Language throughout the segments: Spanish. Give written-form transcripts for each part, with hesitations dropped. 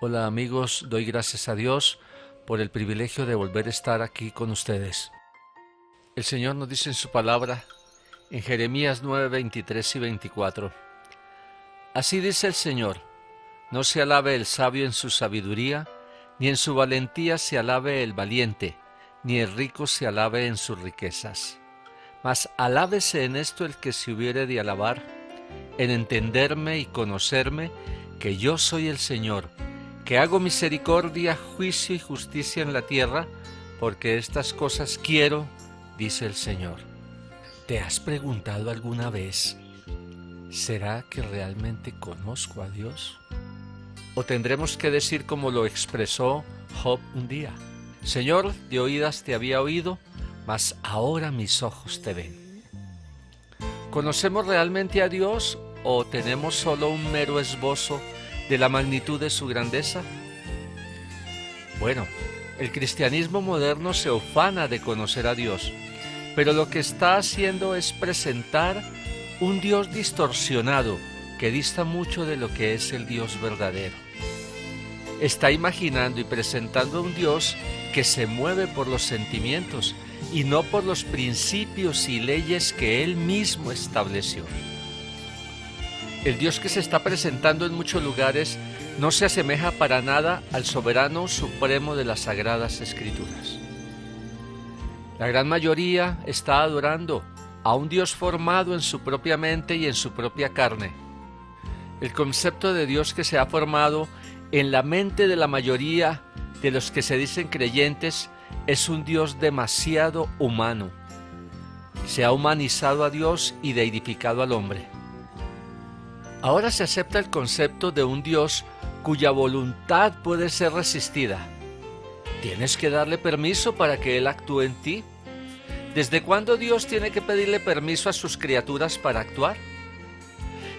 Hola amigos, doy gracias a Dios por el privilegio de volver a estar aquí con ustedes. El Señor nos dice en su palabra, en Jeremías 9, 23 y 24, así dice el Señor, no se alabe el sabio en su sabiduría, ni en su valentía se alabe el valiente, ni el rico se alabe en sus riquezas. Mas alábese en esto el que se hubiere de alabar, en entenderme y conocerme, que yo soy el Señor, que hago misericordia, juicio y justicia en la tierra, porque estas cosas quiero, dice el Señor. ¿Te has preguntado alguna vez, ¿será que realmente conozco a Dios? ¿O tendremos que decir como lo expresó Job un día? Señor, de oídas te había oído, mas ahora mis ojos te ven. ¿Conocemos realmente a Dios o tenemos solo un mero esbozo de la magnitud de su grandeza? Bueno, el cristianismo moderno se ufana de conocer a Dios, pero lo que está haciendo es presentar un Dios distorsionado que dista mucho de lo que es el Dios verdadero. Está imaginando y presentando un Dios que se mueve por los sentimientos y no por los principios y leyes que Él mismo estableció. El Dios que se está presentando en muchos lugares no se asemeja para nada al soberano supremo de las Sagradas Escrituras. La gran mayoría está adorando a un Dios formado en su propia mente y en su propia carne. El concepto de Dios que se ha formado en la mente de la mayoría de los que se dicen creyentes es un Dios demasiado humano. Se ha humanizado a Dios y deidificado al hombre. Ahora se acepta el concepto de un Dios cuya voluntad puede ser resistida. Tienes que darle permiso para que Él actúe en ti. ¿Desde cuándo Dios tiene que pedirle permiso a sus criaturas para actuar?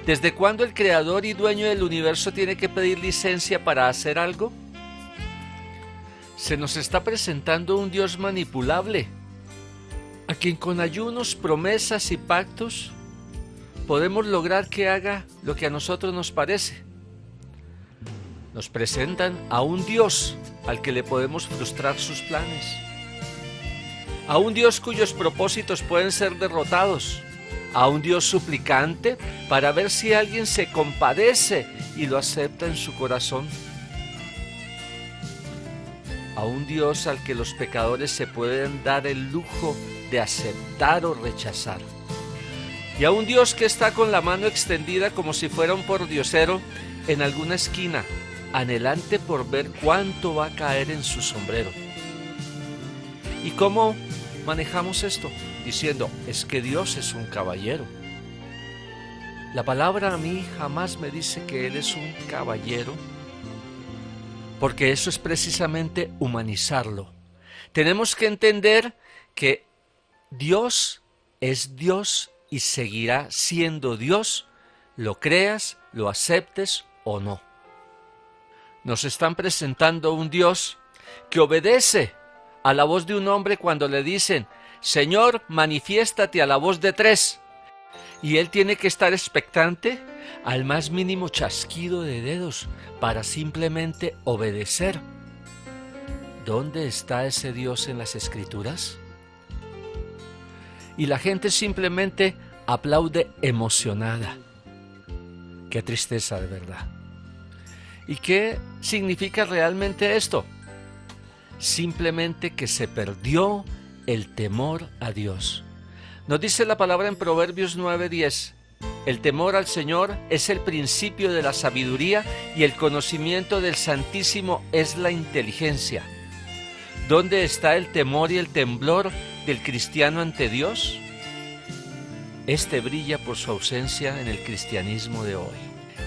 ¿Desde cuándo el creador y dueño del universo tiene que pedir licencia para hacer algo? Se nos está presentando un Dios manipulable, a quien con ayunos, promesas y pactos podemos lograr que haga lo que a nosotros nos parece. Nos presentan a un Dios al que le podemos frustrar sus planes, a un Dios cuyos propósitos pueden ser derrotados, a un Dios suplicante para ver si alguien se compadece y lo acepta en su corazón, a un Dios al que los pecadores se pueden dar el lujo de aceptar o rechazar, y a un Dios que está con la mano extendida como si fuera un pordiosero en alguna esquina, anhelante por ver cuánto va a caer en su sombrero. ¿Y cómo manejamos esto? Diciendo, es que Dios es un caballero. La palabra a mí jamás me dice que Él es un caballero, porque eso es precisamente humanizarlo. Tenemos que entender que Dios es Dios y seguirá siendo Dios, lo creas, lo aceptes o no. Nos están presentando un Dios que obedece a la voz de un hombre cuando le dicen, Señor, manifiéstate a la voz de tres. Y él tiene que estar expectante al más mínimo chasquido de dedos para simplemente obedecer. ¿Dónde está ese Dios en las Escrituras? Y la gente simplemente aplaude emocionada. Qué tristeza de verdad. ¿Y qué significa realmente esto? Simplemente que se perdió el temor a Dios. Nos dice la palabra en Proverbios 9:10, el temor al Señor es el principio de la sabiduría y el conocimiento del Santísimo es la inteligencia. ¿Dónde está el temor y el temblor del cristiano ante Dios? Este brilla por su ausencia en el cristianismo de hoy.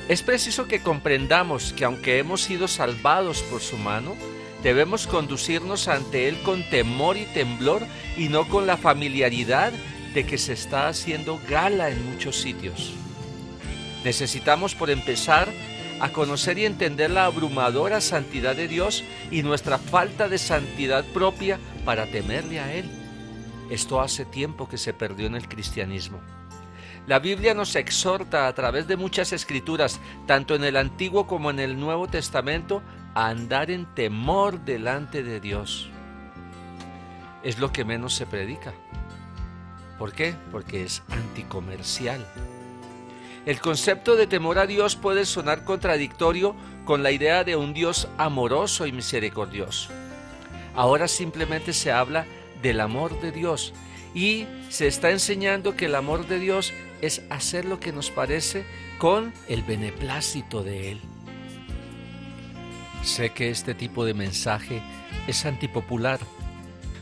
Es preciso que comprendamos que aunque hemos sido salvados por su mano, debemos conducirnos ante Él con temor y temblor y no con la familiaridad de que se está haciendo gala en muchos sitios. Necesitamos, por empezar, a conocer y entender la abrumadora santidad de Dios y nuestra falta de santidad propia para temerle a Él. Esto hace tiempo que se perdió en el cristianismo. La Biblia nos exhorta a través de muchas escrituras, tanto en el Antiguo como en el Nuevo Testamento, a andar en temor delante de Dios. Es lo que menos se predica. ¿Por qué? Porque es anticomercial. El concepto de temor a Dios puede sonar contradictorio con la idea de un Dios amoroso y misericordioso. Ahora simplemente se habla del amor de Dios y se está enseñando que el amor de Dios es hacer lo que nos parece con el beneplácito de Él. Sé que este tipo de mensaje es antipopular.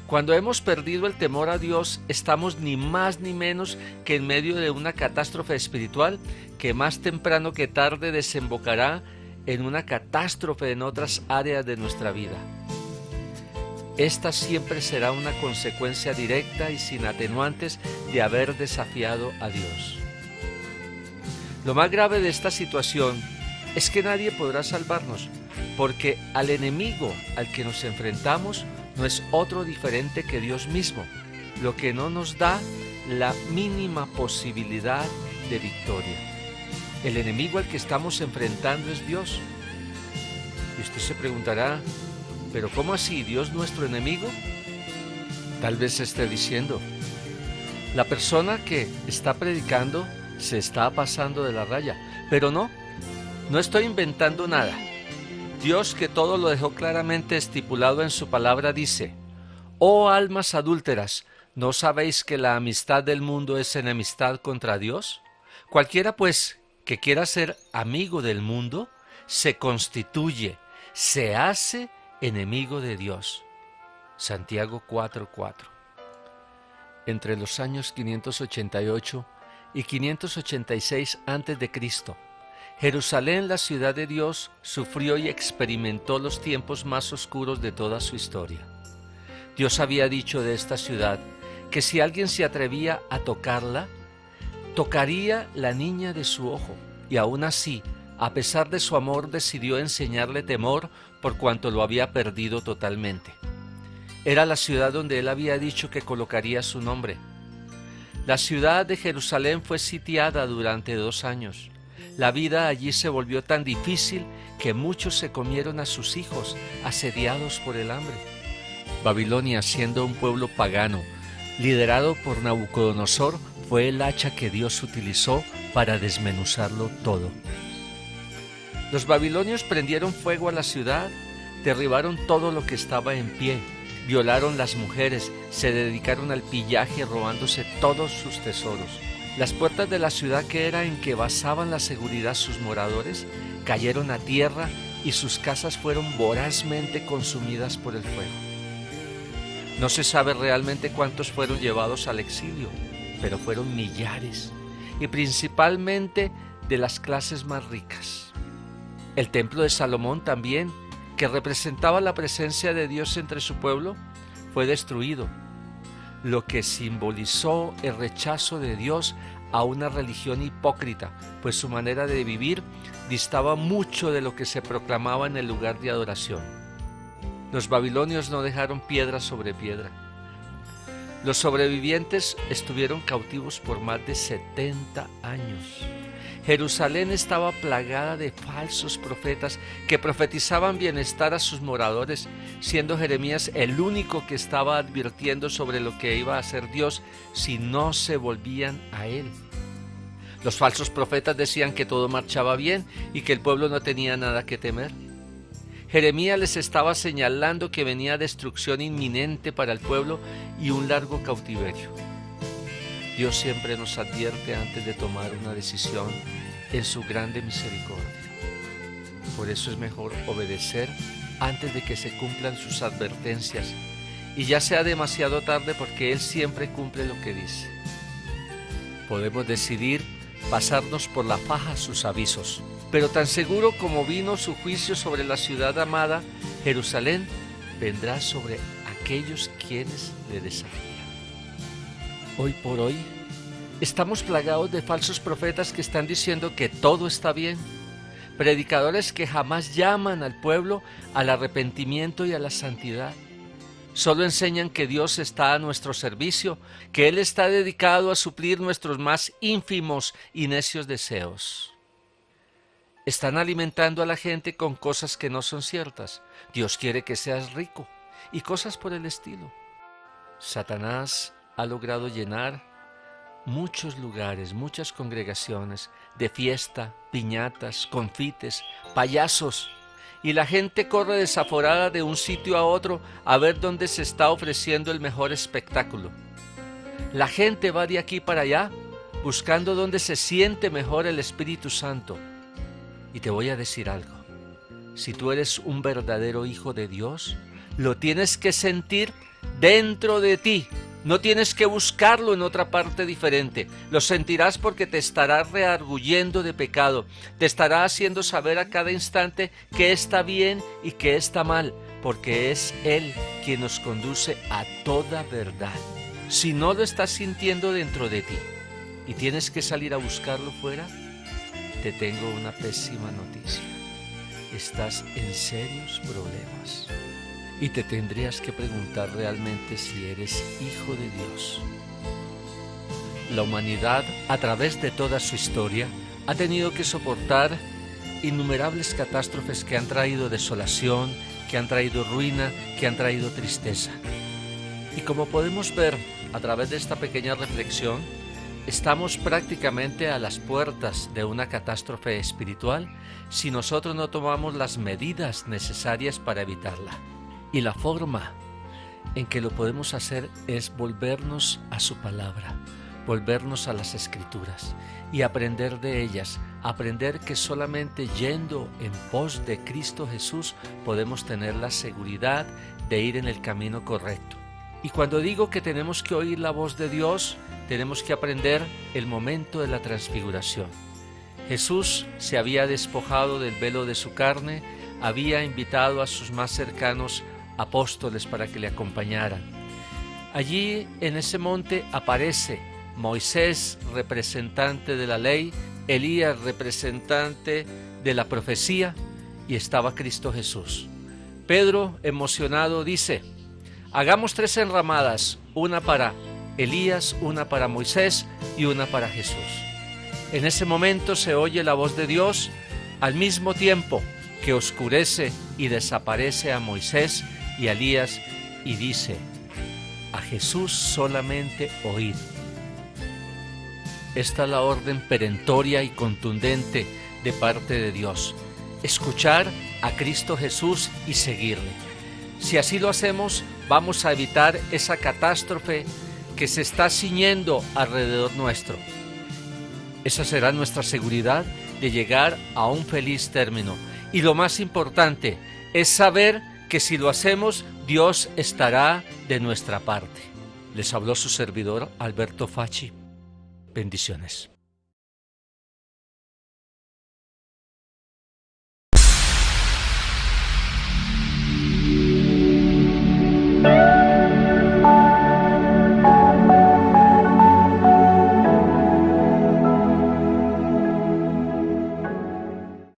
Cuando hemos perdido el temor a Dios, estamos ni más ni menos que en medio de una catástrofe espiritual que más temprano que tarde desembocará en una catástrofe en otras áreas de nuestra vida. Esta siempre será una consecuencia directa y sin atenuantes de haber desafiado a Dios. Lo más grave de esta situación es que nadie podrá salvarnos, porque al enemigo al que nos enfrentamos no es otro diferente que Dios mismo, lo que no nos da la mínima posibilidad de victoria. El enemigo al que estamos enfrentando es Dios. Y usted se preguntará, ¿pero cómo así? ¿Dios nuestro enemigo? Tal vez se esté diciendo, la persona que está predicando se está pasando de la raya, pero no estoy inventando nada. Dios, que todo lo dejó claramente estipulado en su palabra, dice: «Oh almas adúlteras, ¿no sabéis que la amistad del mundo es enemistad contra Dios? Cualquiera pues que quiera ser amigo del mundo, se constituye, se hace enemigo de Dios». Santiago 4:4. Entre los años 588 y 586 a.C., Jerusalén, la ciudad de Dios, sufrió y experimentó los tiempos más oscuros de toda su historia. Dios había dicho de esta ciudad que si alguien se atrevía a tocarla, tocaría la niña de su ojo, y aún así, a pesar de su amor, decidió enseñarle temor por cuanto lo había perdido totalmente. Era la ciudad donde él había dicho que colocaría su nombre. La ciudad de Jerusalén fue sitiada durante 2 años. La vida allí se volvió tan difícil que muchos se comieron a sus hijos, asediados por el hambre. Babilonia, siendo un pueblo pagano, liderado por Nabucodonosor, fue el hacha que Dios utilizó para desmenuzarlo todo. Los babilonios prendieron fuego a la ciudad, derribaron todo lo que estaba en pie, violaron las mujeres, se dedicaron al pillaje robándose todos sus tesoros. Las puertas de la ciudad, que era en que basaban la seguridad sus moradores, cayeron a tierra y sus casas fueron vorazmente consumidas por el fuego. No se sabe realmente cuántos fueron llevados al exilio, pero fueron millares, y principalmente de las clases más ricas. El templo de Salomón también, que representaba la presencia de Dios entre su pueblo, fue destruido, lo que simbolizó el rechazo de Dios a una religión hipócrita, pues su manera de vivir distaba mucho de lo que se proclamaba en el lugar de adoración. Los babilonios no dejaron piedra sobre piedra. Los sobrevivientes estuvieron cautivos por más de 70 años. Jerusalén estaba plagada de falsos profetas que profetizaban bienestar a sus moradores, siendo Jeremías el único que estaba advirtiendo sobre lo que iba a hacer Dios si no se volvían a Él. Los falsos profetas decían que todo marchaba bien y que el pueblo no tenía nada que temer. Jeremías les estaba señalando que venía destrucción inminente para el pueblo y un largo cautiverio. Dios siempre nos advierte antes de tomar una decisión en su grande misericordia. Por eso es mejor obedecer antes de que se cumplan sus advertencias y ya sea demasiado tarde, porque Él siempre cumple lo que dice. Podemos decidir pasarnos por la faja sus avisos, pero tan seguro como vino su juicio sobre la ciudad amada, Jerusalén, vendrá sobre aquellos quienes le desafían. Hoy por hoy, estamos plagados de falsos profetas que están diciendo que todo está bien, predicadores que jamás llaman al pueblo al arrepentimiento y a la santidad. Solo enseñan que Dios está a nuestro servicio, que Él está dedicado a suplir nuestros más ínfimos y necios deseos. Están alimentando a la gente con cosas que no son ciertas. Dios quiere que seas rico y cosas por el estilo. Satanás ha logrado llenar muchos lugares, muchas congregaciones de fiesta, piñatas, confites, payasos, y la gente corre desaforada de un sitio a otro a ver dónde se está ofreciendo el mejor espectáculo. La gente va de aquí para allá buscando dónde se siente mejor el Espíritu Santo. Y te voy a decir algo, si tú eres un verdadero hijo de Dios, lo tienes que sentir dentro de ti. No tienes que buscarlo en otra parte diferente. Lo sentirás porque te estará rearguyendo de pecado. Te estará haciendo saber a cada instante qué está bien y qué está mal, porque es Él quien nos conduce a toda verdad. Si no lo estás sintiendo dentro de ti y tienes que salir a buscarlo fuera, te tengo una pésima noticia. Estás en serios problemas. Y te tendrías que preguntar realmente si eres hijo de Dios. La humanidad, a través de toda su historia, ha tenido que soportar innumerables catástrofes que han traído desolación, que han traído ruina, que han traído tristeza. Y como podemos ver a través de esta pequeña reflexión, estamos prácticamente a las puertas de una catástrofe espiritual si nosotros no tomamos las medidas necesarias para evitarla. Y la forma en que lo podemos hacer es volvernos a su palabra, volvernos a las Escrituras y aprender de ellas, aprender que solamente yendo en pos de Cristo Jesús podemos tener la seguridad de ir en el camino correcto. Y cuando digo que tenemos que oír la voz de Dios, tenemos que aprender el momento de la transfiguración. Jesús se había despojado del velo de su carne, había invitado a sus más cercanos apóstoles para que le acompañaran. Allí en ese monte aparece Moisés, representante de la ley, Elías, representante de la profecía, y estaba Cristo Jesús. Pedro, emocionado, dice: hagamos 3 enramadas, una para Elías, una para Moisés y una para Jesús. En ese momento se oye la voz de Dios, al mismo tiempo que oscurece y desaparece a Moisés y a Elías, y dice: a Jesús solamente oíd. Esta es la orden perentoria y contundente de parte de Dios: escuchar a Cristo Jesús y seguirle. Si así lo hacemos, vamos a evitar esa catástrofe que se está ciñendo alrededor nuestro. Esa será nuestra seguridad de llegar a un feliz término. Y lo más importante es saber que si lo hacemos, Dios estará de nuestra parte. Les habló su servidor Alberto Facci. Bendiciones.